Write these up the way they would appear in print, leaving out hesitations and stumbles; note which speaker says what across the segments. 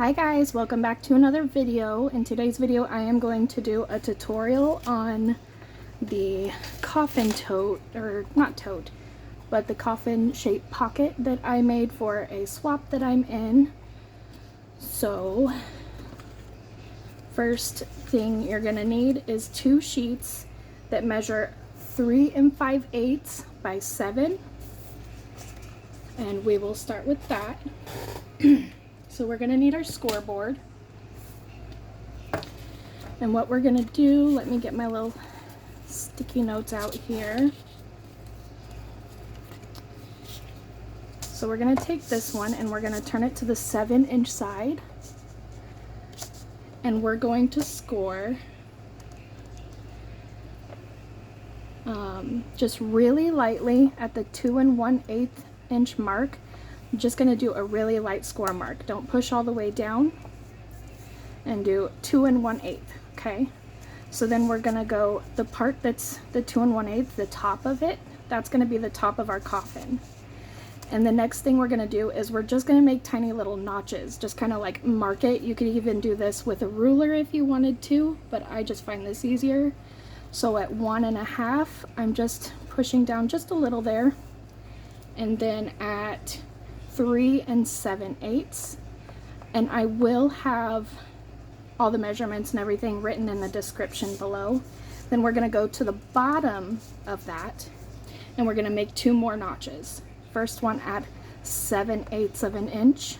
Speaker 1: Hi guys, welcome back to another video. In today's video I am going to do a tutorial on the coffin tote, or not tote, but the coffin shaped pocket that I made for a swap that I'm in. So first thing you're gonna need is 2 sheets that measure 3 5/8 by 7, and we will start with that. So we're going to need our scoreboard, and what we're going to do, let me get my little sticky notes out here. So we're going to take this one and we're going to turn it to the 7-inch side, and we're going to score just really lightly at the 2 1/8 inch mark. I'm just going to do a really light score mark. Don't push all the way down, and do 2 1/8. Okay, so then we're going to go the part that's the 2 1/8, the top of it, that's going to be the top of our coffin. And the next thing we're going to do is we're just going to make tiny little notches, just kind of like mark it. You could even do this with a ruler if you wanted to, but I just find this easier. So at 1 1/2, I'm just pushing down just a little there, and then at 3 7/8, and I will have all the measurements and everything written in the description below. Then we're going to go to the bottom of that, and we're going to make 2 more notches. First one at 7/8 of an inch,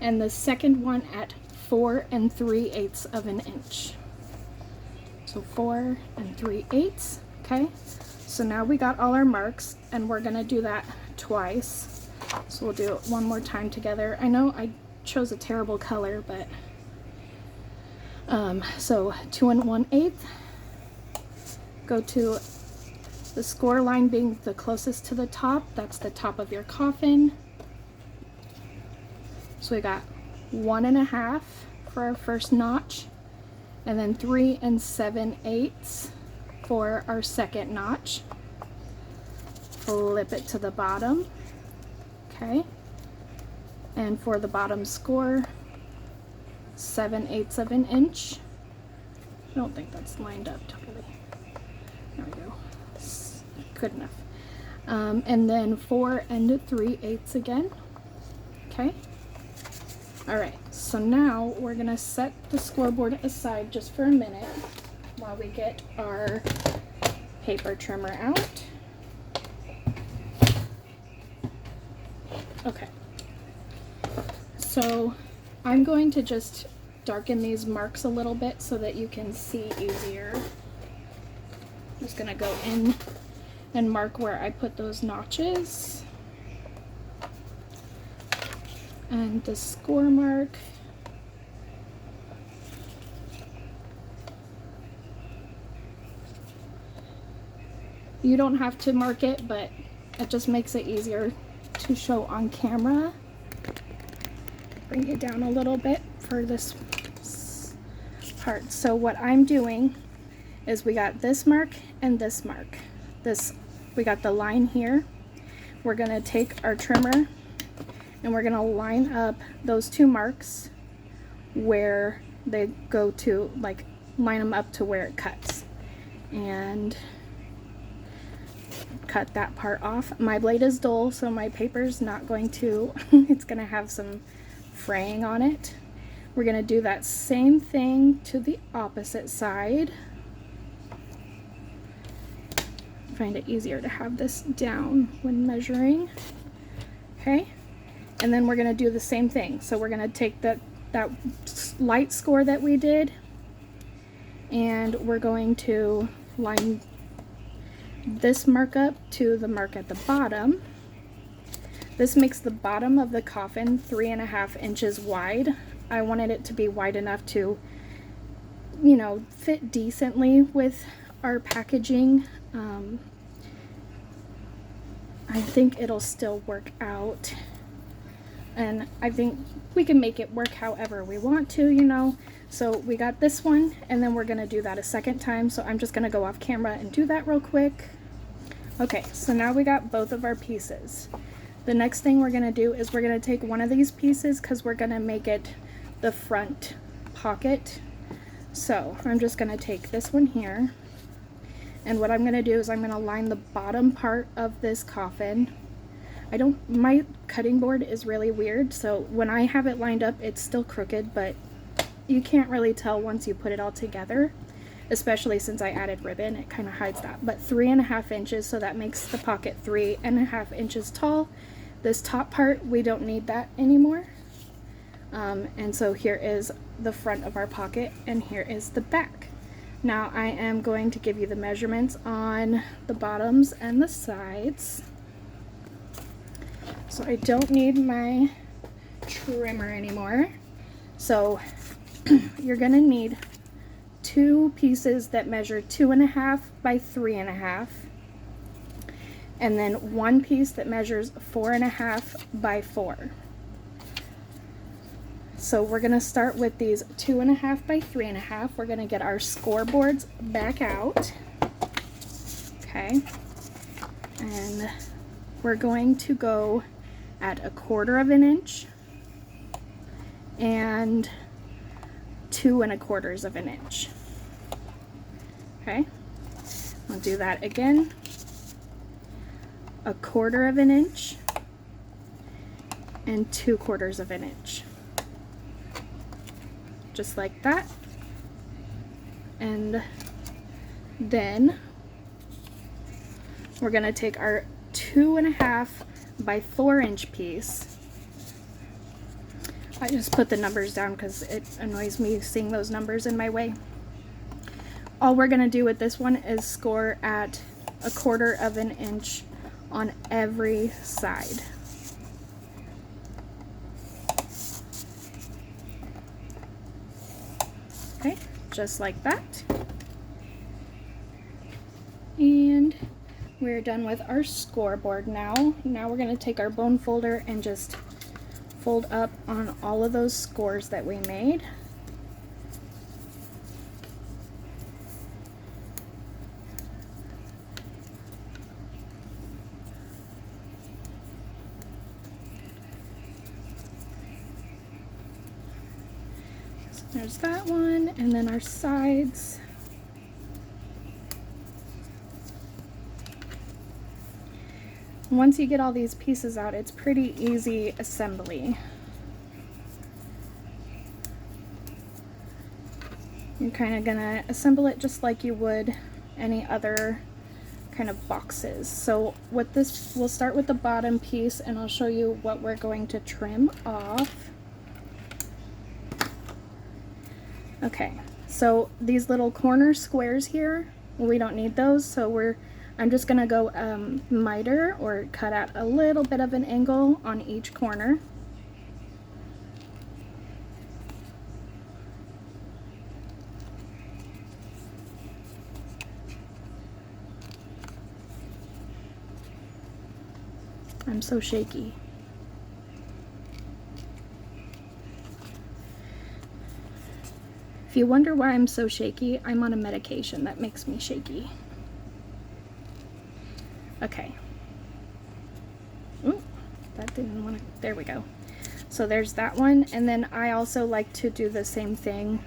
Speaker 1: and the second one at 4 3/8 of an inch. So 4 3/8. Okay, so now we got all our marks, and we're going to do that twice. So we'll do it one more time together. I know I chose a terrible color, but so 2 1/8, go to the score line being the closest to the top. That's the top of your coffin. So we got 1 1/2 for our first notch, and then 3 7/8 for our second notch. Flip it to the bottom. Okay, and for the bottom score, 7/8 of an inch. I don't think that's lined up totally. There we go. Good enough. And then 4 3/8 again. Okay. All right. So now we're gonna set the scoreboard aside just for a minute while we get our paper trimmer out. Okay, so I'm going to just darken these marks a little bit so that you can see easier. I'm just going to go in and mark where I put those notches. And the score mark. You don't have to mark it, but it just makes it easier to show on camera. Bring it down a little bit for this part. So what I'm doing is we got this mark and this mark. We got the line here. We're going to take our trimmer and we're going to line up those 2 marks where they go to, like line them up to where it cuts, and cut that part off. My blade is dull, so my paper's not going to it's gonna have some fraying on it. We're gonna do that same thing to the opposite side. I find it easier to have this down when measuring. Okay, and then we're gonna do the same thing. So we're gonna take that light score that we did, and we're going to line this mark up to the mark at the bottom. This makes the bottom of the coffin 3 1/2 inches wide. I wanted it to be wide enough to, you know, fit decently with our packaging. I think it'll still work out, and I think we can make it work however we want to, you know. So we got this one, and then we're going to do that a second time. So I'm just going to go off camera and do that real quick. Okay, so now we got both of our pieces. The next thing we're going to do is we're going to take one of these pieces, because we're going to make it the front pocket. So I'm just going to take this one here, and what I'm going to do is I'm going to line the bottom part of this coffin. My cutting board is really weird, so when I have it lined up it's still crooked, but you can't really tell once you put it all together, especially since I added ribbon. It kind of hides that. But 3.5 inches, so that makes the pocket 3.5 inches tall. This top part, we don't need that anymore. And so here is the front of our pocket, and here is the back. Now I am going to give you the measurements on the bottoms and the sides. So I don't need my trimmer anymore. So you're gonna need 2 pieces that measure 2.5 by 3.5, and then 1 piece that measures 4.5 by 4. So we're gonna start with these 2.5 by 3.5. We're gonna get our scoreboards back out. Okay, and we're going to go at 1/4 inch and 2.25 inches. Okay, I'll do that again. 1/4 inch and 2/4 inch. Just like that. And then we're going to take our 2.5 by 4 inch piece. I just put the numbers down because it annoys me seeing those numbers in my way. All we're going to do with this one is score at 1/4 inch on every side. Okay, just like that. And we're done with our scoreboard now. Now we're going to take our bone folder and just fold up on all of those scores that we made. So there's that one, and then our sides. Once you get all these pieces out, it's pretty easy assembly. You're kind of gonna assemble it just like you would any other kind of boxes. So with this, we'll start with the bottom piece, and I'll show you what we're going to trim off. Okay, so these little corner squares here, we don't need those, so I'm just gonna go miter, or cut out a little bit of an angle on each corner. I'm so shaky. If you wonder why I'm so shaky, I'm on a medication that makes me shaky. Okay. Ooh, that didn't want to, there we go. So there's that one, and then I also like to do the same thing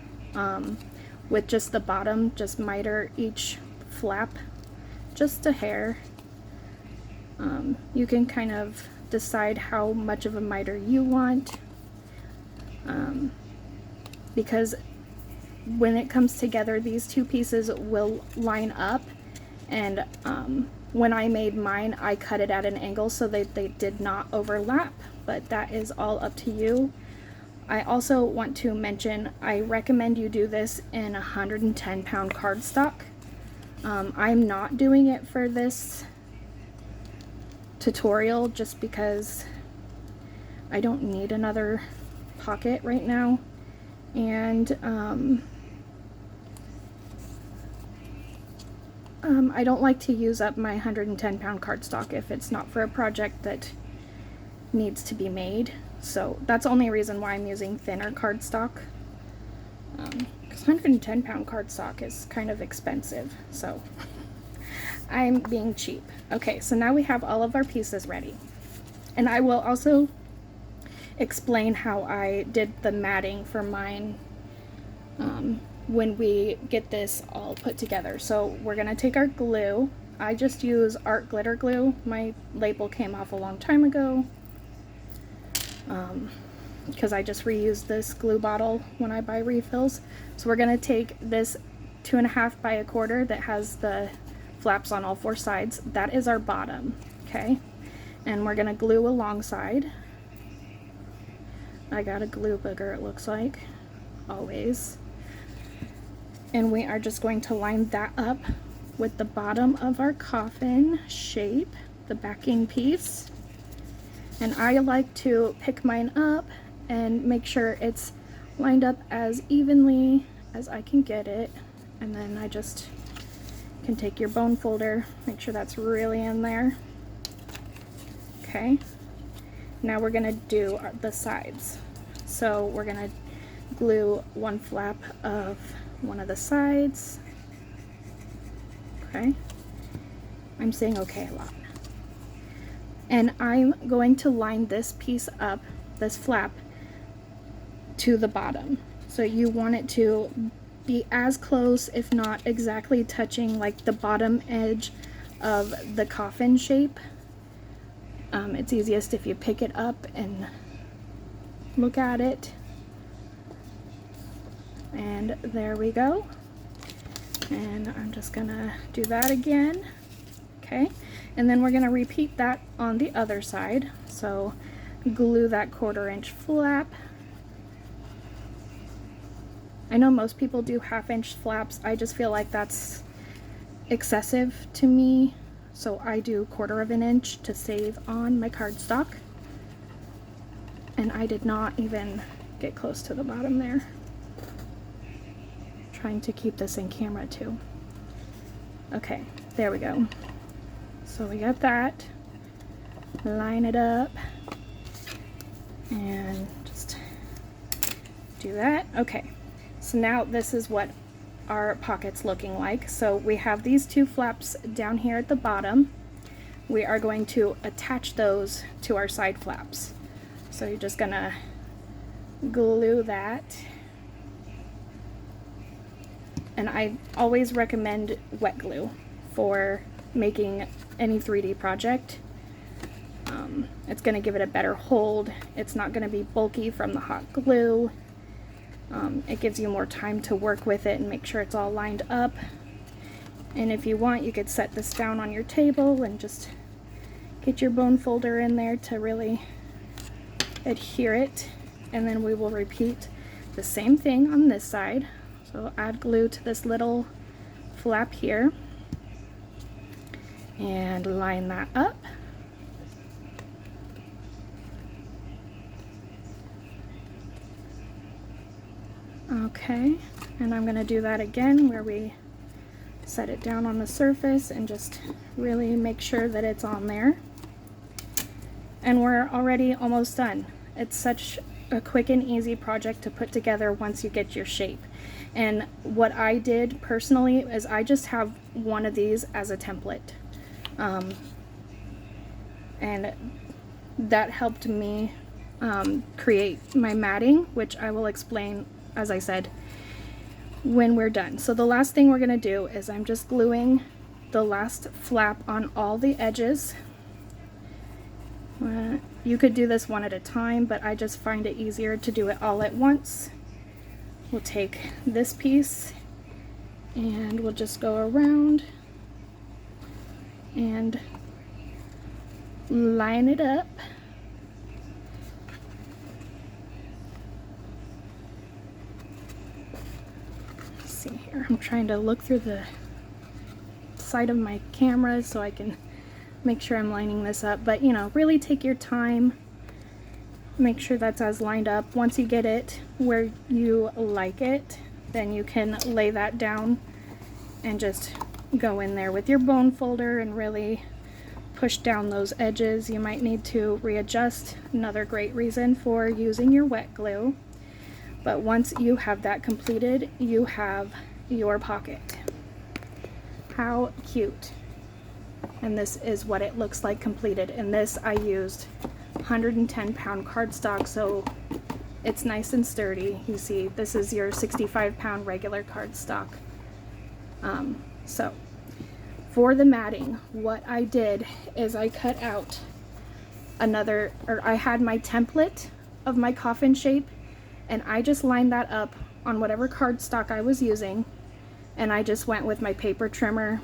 Speaker 1: with just the bottom, just miter each flap just a hair. You can kind of decide how much of a miter you want, because when it comes together, these two pieces will line up, and when I made mine, I cut it at an angle so they did not overlap, but that is all up to you. I also want to mention, I recommend you do this in 110-pound cardstock. I'm not doing it for this tutorial just because I don't need another pocket right now, and I don't like to use up my 110-pound cardstock if it's not for a project that needs to be made. So that's the only reason why I'm using thinner cardstock, because 110-pound cardstock is kind of expensive, so I'm being cheap. Okay, so now we have all of our pieces ready, and I will also explain how I did the matting for mine when we get this all put together. So we're gonna take our glue. I just use art glitter glue. My label came off a long time ago because I just reuse this glue bottle when I buy refills. So we're gonna take this 2.5 by 1/4 that has the flaps on all 4 sides. That is our bottom, okay? And we're gonna glue alongside. I got a glue booger, it looks like, always. And we are just going to line that up with the bottom of our coffin shape, the backing piece. And I like to pick mine up and make sure it's lined up as evenly as I can get it. And then I just can take your bone folder, make sure that's really in there. Okay, now we're gonna do the sides. So we're gonna glue one flap of one of the sides. Okay, I'm saying okay a lot. And I'm going to line this piece up, this flap, to the bottom. So you want it to be as close, if not exactly touching, like the bottom edge of the coffin shape. It's easiest if you pick it up and look at it. And there we go. And I'm just gonna do that again. Okay, and then we're gonna repeat that on the other side. So glue that 1/4 inch flap. I know most people do 1/2 inch flaps. I just feel like that's excessive to me. So I do 1/4 inch to save on my cardstock. And I did not even get close to the bottom there. Trying to keep this in camera too. Okay, there we go. So we got that. Line it up and just do that. Okay, so now this is what our pocket's looking like. So we have these 2 flaps down here at the bottom. We are going to attach those to our side flaps. So you're just gonna glue that. And I always recommend wet glue for making any 3D project. It's going to give it a better hold. It's not going to be bulky from the hot glue. It gives you more time to work with it and make sure it's all lined up. And if you want, you could set this down on your table and just get your bone folder in there to really adhere it. And then we will repeat the same thing on this side. So add glue to this little flap here and line that up. Okay, and I'm going to do that again where we set it down on the surface and just really make sure that it's on there. And we're already almost done. It's such a quick and easy project to put together once you get your shape. And what I did personally is I just have one of these as a template. And that helped me create my matting, which I will explain, as I said, when we're done. So the last thing we're going to do is I'm just gluing the last flap on all the edges. You could do this one at a time, but I just find it easier to do it all at once. We'll take this piece and we'll just go around and line it up. Let's see here, I'm trying to look through the side of my camera so I can make sure I'm lining this up, but you know, really take your time, make sure that's as lined up. Once you get it where you like it, then you can lay that down and just go in there with your bone folder and really push down those edges. You might need to readjust, another great reason for using your wet glue. But once you have that completed, you have your pocket. How cute. And this is what it looks like completed. And this I used 110-pound cardstock, so it's nice and sturdy. You see, this is your 65-pound regular cardstock. So for the matting, what I did is I cut out I had my template of my coffin shape, and I just lined that up on whatever cardstock I was using, and I just went with my paper trimmer.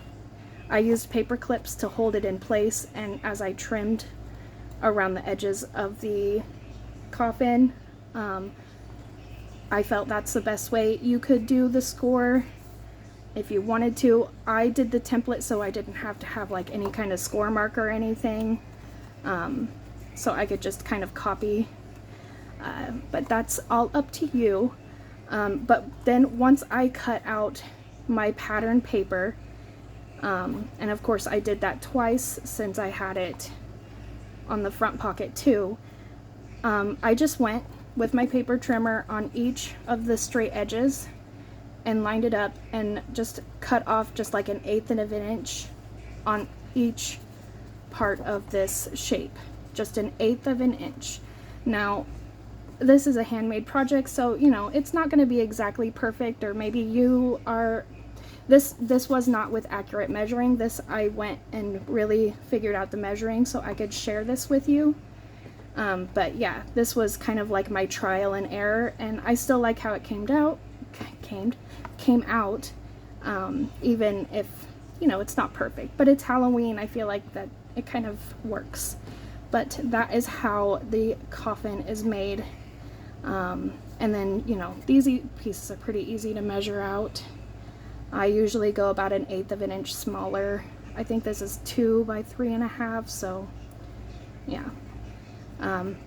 Speaker 1: I used paper clips to hold it in place, and as I trimmed around the edges of the coffin, I felt that's the best way you could do the score if you wanted to. I did the template so I didn't have to have like any kind of score mark or anything, so I could just kind of copy, but that's all up to you. But then once I cut out my pattern paper, and of course I did that twice since I had it on the front pocket too, I just went with my paper trimmer on each of the straight edges and lined it up and just cut off just like 1/8 of an inch on each part of this shape, just 1/8 of an inch. Now this is a handmade project, so you know it's not going to be exactly perfect, or maybe you are this was not with accurate measuring. This I went and really figured out the measuring so I could share this with you. But yeah, this was kind of like my trial and error, and I still like how it came out, even if, you know, it's not perfect. But it's Halloween, I feel like that it kind of works. But that is how the coffin is made. And then, you know, these pieces are pretty easy to measure out. I usually go about 1/8 of an inch smaller. I think this is 2 by 3.5, so yeah.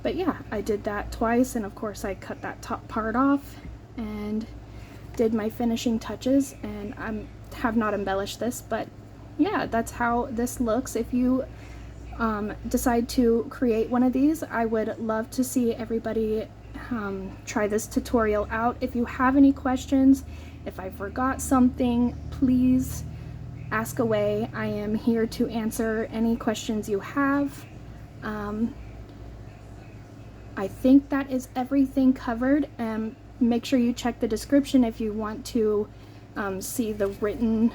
Speaker 1: But yeah, I did that twice, and of course I cut that top part off and did my finishing touches, and I have not embellished this, but yeah, that's how this looks. If you decide to create one of these, I would love to see everybody try this tutorial out. If you have any questions, if I forgot something, please ask away. I am here to answer any questions you have. I think that is everything covered. Make sure you check the description if you want to see the written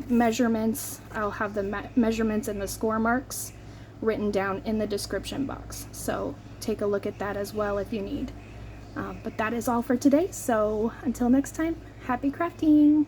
Speaker 1: measurements. I'll have the measurements and the score marks written down in the description box, so take a look at that as well if you need. But that is all for today, so until next time, happy crafting!